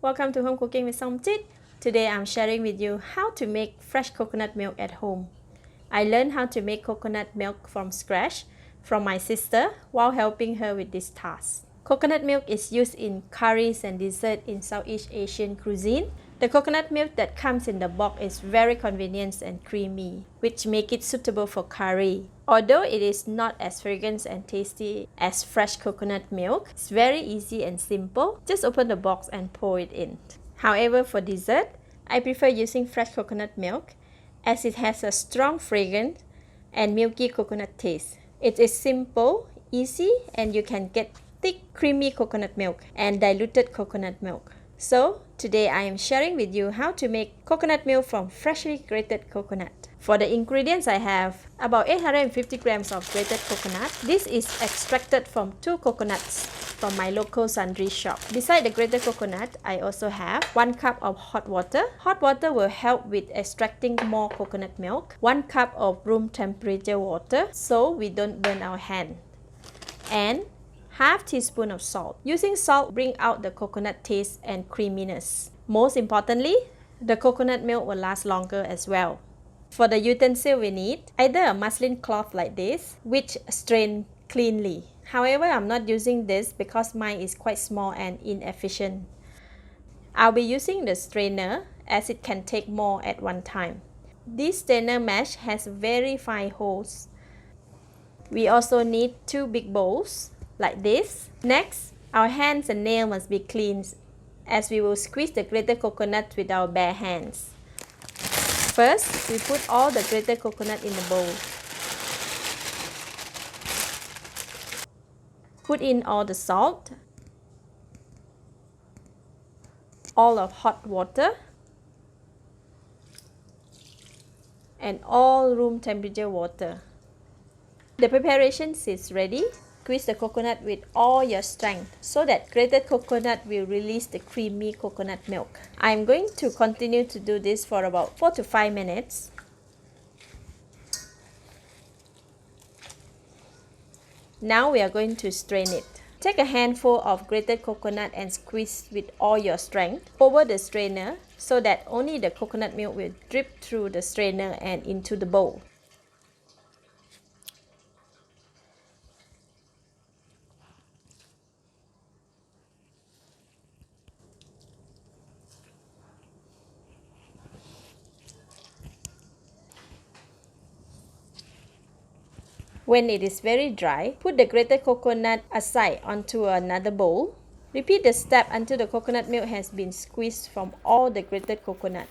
Welcome to Home Cooking with Somjit. Today I'm sharing with you how to make fresh coconut milk at home. I learned how to make coconut milk from scratch from my sister while helping her with this task. Coconut milk is used in curries and dessert in Southeast Asian cuisine. The coconut milk that comes in the box is very convenient and creamy, which make it suitable for curry. Although it is not as fragrant and tasty as fresh coconut milk, it's very easy and simple. Just open the box and pour it in. However, for dessert, I prefer using fresh coconut milk as it has a strong fragrance and milky coconut taste. It is simple, easy, and you can get thick, creamy coconut milk and diluted coconut milk. So, today I am sharing with you how to make coconut milk from freshly grated coconut. For the ingredients, I have about 850 grams of grated coconut. This is extracted from 2 coconuts from my local sundry shop. Beside the grated coconut, I also have 1 cup of hot water. Hot water will help with extracting more coconut milk. 1 cup of room temperature water so we don't burn our hand. And half teaspoon of salt. Using salt bring out the coconut taste and creaminess. Most importantly, the coconut milk will last longer as well. For the utensil, we need either a muslin cloth like this, which strain cleanly. However, I'm not using this because mine is quite small and inefficient. I'll be using the strainer as it can take more at one time. This strainer mesh has very fine holes. We also need 2 big bowls like this. Next, our hands and nails must be cleaned as we will squeeze the grated coconut with our bare hands. First, we put all the grated coconut in the bowl. Put in all the salt, all of hot water, and all room temperature water. The preparation is ready. Squeeze the coconut with all your strength so that grated coconut will release the creamy coconut milk. I'm going to continue to do this for about 4 to 5 minutes. Now we are going to strain it. Take a handful of grated coconut and squeeze with all your strength over the strainer so that only the coconut milk will drip through the strainer and into the bowl. When it is very dry, put the grated coconut aside onto another bowl. Repeat the step until the coconut milk has been squeezed from all the grated coconut.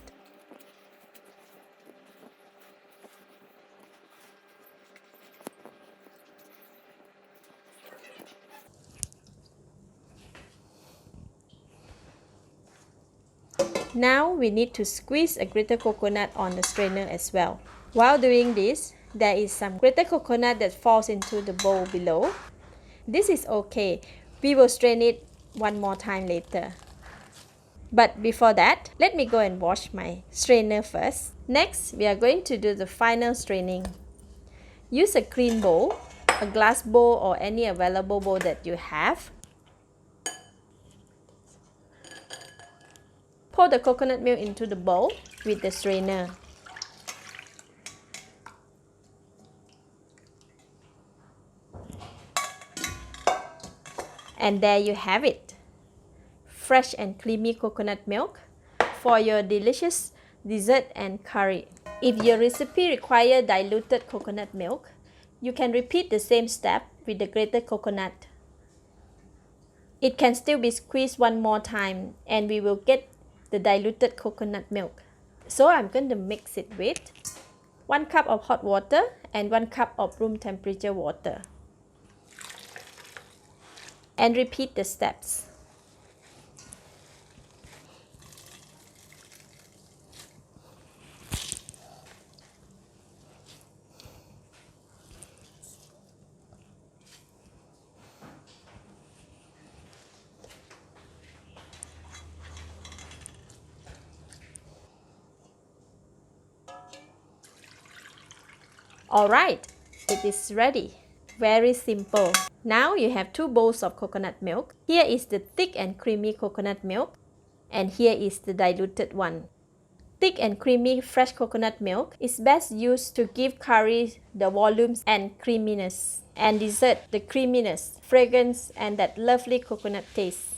Now we need to squeeze a grated coconut on the strainer as well. While doing this, there is some grated coconut that falls into the bowl below. This is okay. We will strain it one more time later. But before that, let me go and wash my strainer first. Next, we are going to do the final straining. Use a clean bowl, a glass bowl or any available bowl that you have. Pour the coconut milk into the bowl with the strainer. And there you have it. Fresh and creamy coconut milk for your delicious dessert and curry. If your recipe requires diluted coconut milk, you can repeat the same step with the grated coconut. It can still be squeezed one more time and we will get the diluted coconut milk. So I'm going to mix it with 1 cup of hot water and 1 cup of room temperature water. And repeat the steps. Alright, it is ready. Very simple. Now you have 2 bowls of coconut milk. Here is the thick and creamy coconut milk. And here is the diluted one. Thick and creamy fresh coconut milk is best used to give curry the volume and creaminess, and dessert the creaminess, fragrance, and that lovely coconut taste.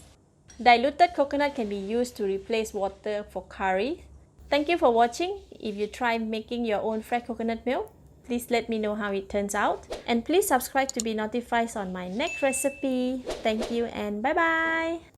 Diluted coconut can be used to replace water for curry. Thank you for watching. If you try making your own fresh coconut milk, please let me know how it turns out. And please subscribe to be notified on my next recipe. Thank you and bye-bye.